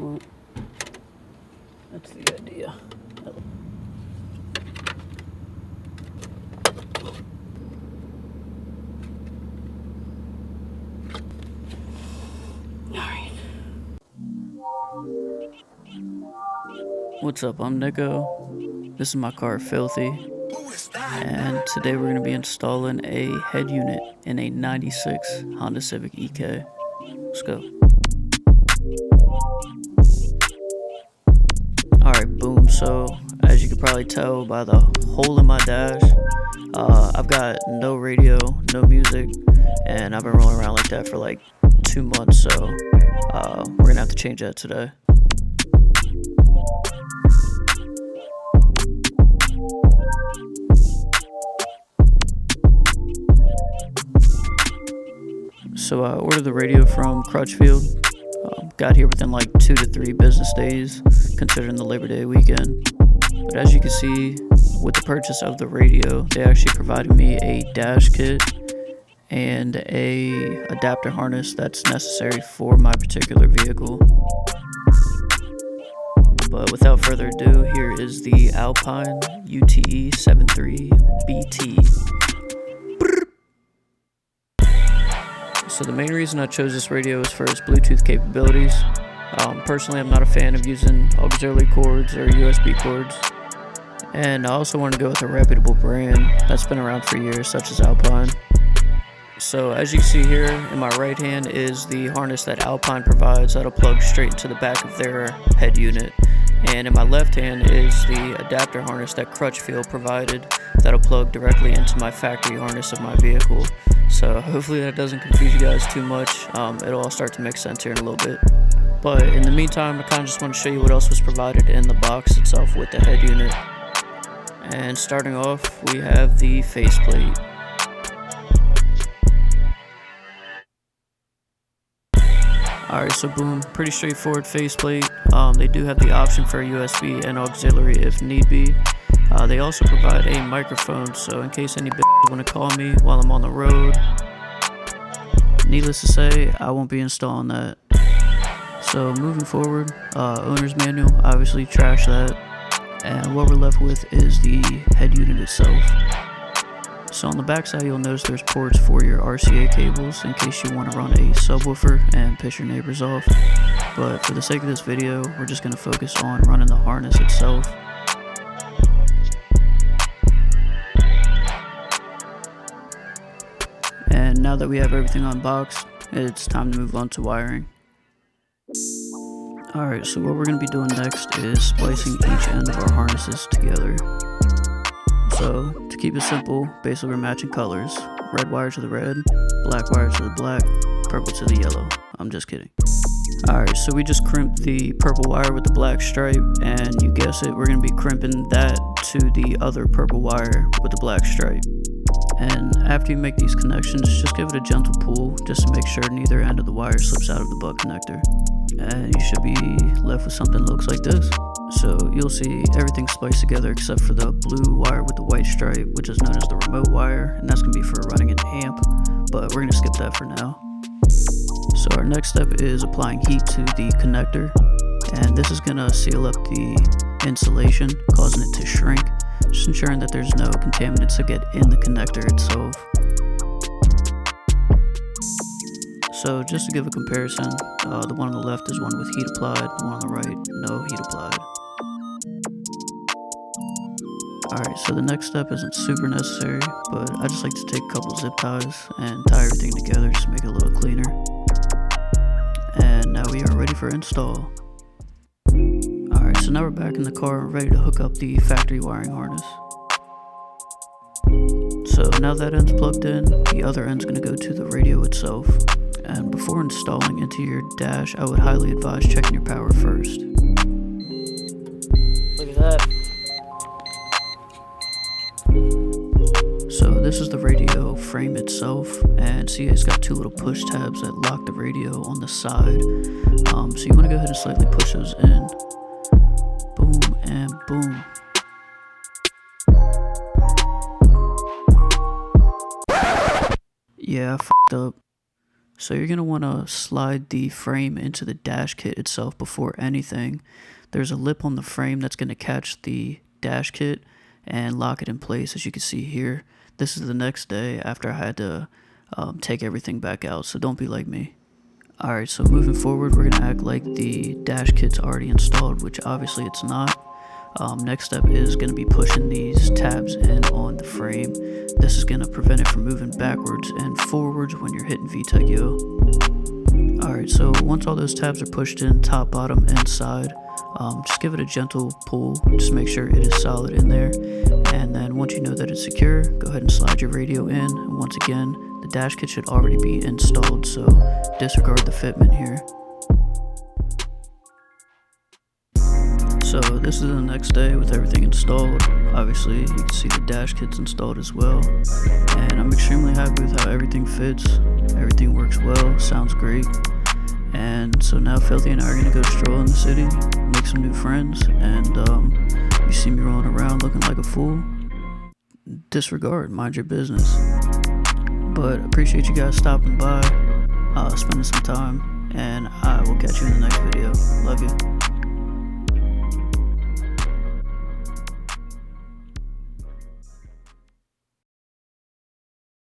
Swoop. That's the idea. Alright. What's up? I'm Nico. This is my car, Filthy. And today we're going to be installing a head unit in a 96 Honda Civic EK. Let's go. Alright, boom. So, as you can probably tell by the hole in my dash, I've got no radio, no music, and I've been rolling around like that for like 2 months, so we're going to have to change that today. So I ordered the radio from Crutchfield. Got here within like 2 to 3 business days, considering the Labor Day weekend. But as you can see, with the purchase of the radio, they actually provided me a dash kit and a adapter harness that's necessary for my particular vehicle. But without further ado, here is the ALPINE UTE 73BT. So the main reason I chose this radio is for its Bluetooth capabilities. Personally, I'm not a fan of using auxiliary cords or USB cords. And I also wanted to go with a reputable brand that's been around for years, such as ALPINE. So as you can see here, in my right hand is the harness that ALPINE provides that'll plug straight into the back of their head unit. And in my left hand is the adapter harness that Crutchfield provided that'll plug directly into my factory harness of my vehicle. So hopefully that doesn't confuse you guys too much. It'll all start to make sense here in a little bit. But in the meantime, I kind of just want to show you what else was provided in the box itself with the head unit. And starting off, we have the faceplate. Alright, so boom, pretty straightforward faceplate. They do have the option for a USB and auxiliary if need be. They also provide a microphone, so in case any bitches want to call me while I'm on the road. Needless to say, I won't be installing that. So moving forward, owner's manual, obviously trash that. And what we're left with is the head unit itself. So on the back side, you'll notice there's ports for your RCA cables in case you want to run a subwoofer and piss your neighbors off. But for the sake of this video, we're just going to focus on running the harness itself. And now that we have everything unboxed, it's time to move on to wiring. Alright, so what we're going to be doing next is splicing each end of our harnesses together. So, to keep it simple, basically we're matching colors. Red wire to the red, black wire to the black, purple to the yellow. I'm just kidding. Alright, so we just crimped the purple wire with the black stripe, and you guess it, we're going to be crimping that to the other purple wire with the black stripe. And after you make these connections, just give it a gentle pull just to make sure neither end of the wire slips out of the butt connector. And you should be left with something that looks like this. So you'll see everything spliced together except for the blue wire with the white stripe, which is known as the remote wire, and that's going to be for running an amp, but we're going to skip that for now. So our next step is applying heat to the connector, and this is going to seal up the insulation, causing it to shrink, just ensuring that there's no contaminants that get in the connector itself. So just to give a comparison, the one on the left is one with heat applied, the one on the right, no heat applied. Alright, so the next step isn't super necessary, but I just like to take a couple zip ties and tie everything together just to make it a little cleaner. And now we are ready for install. Alright, so now we're back in the car and ready to hook up the factory wiring harness. So now that end's plugged in, the other end's going to go to the radio itself. And before installing into your dash, I would highly advise checking your power first. Look at that. So this is the radio frame itself, and see it's got 2 little push tabs that lock the radio on the side. So you want to go ahead and slightly push those in. Boom and boom. Yeah, I f***ed up. So you're going to want to slide the frame into the dash kit itself before anything. There's a lip on the frame that's going to catch the dash kit and lock it in place, as you can see here. This is the next day after I had to take everything back out, so don't be like me. Alright, so moving forward, we're going to act like the dash kit's already installed, which obviously it's not. Next step is going to be pushing these tabs in on the frame. This is going to prevent it from moving backwards and forwards when you're hitting VTEC Yo. Alright, so once all those tabs are pushed in, top, bottom, and side, just give it a gentle pull, just make sure it is solid in there. And then once you know that it's secure, go ahead and slide your radio in. And once again, the dash kit should already be installed, so disregard the fitment here. So this is the next day with everything installed. Obviously you can see the dash kit's installed as well, and I'm extremely happy with how everything fits. Everything works well, sounds great. And so now Filthy and I are gonna go stroll in the city, make some new friends, and you see me rolling around looking like a fool, disregard, mind your business. But appreciate you guys stopping by, spending some time, and I will catch you in the next video. Love you.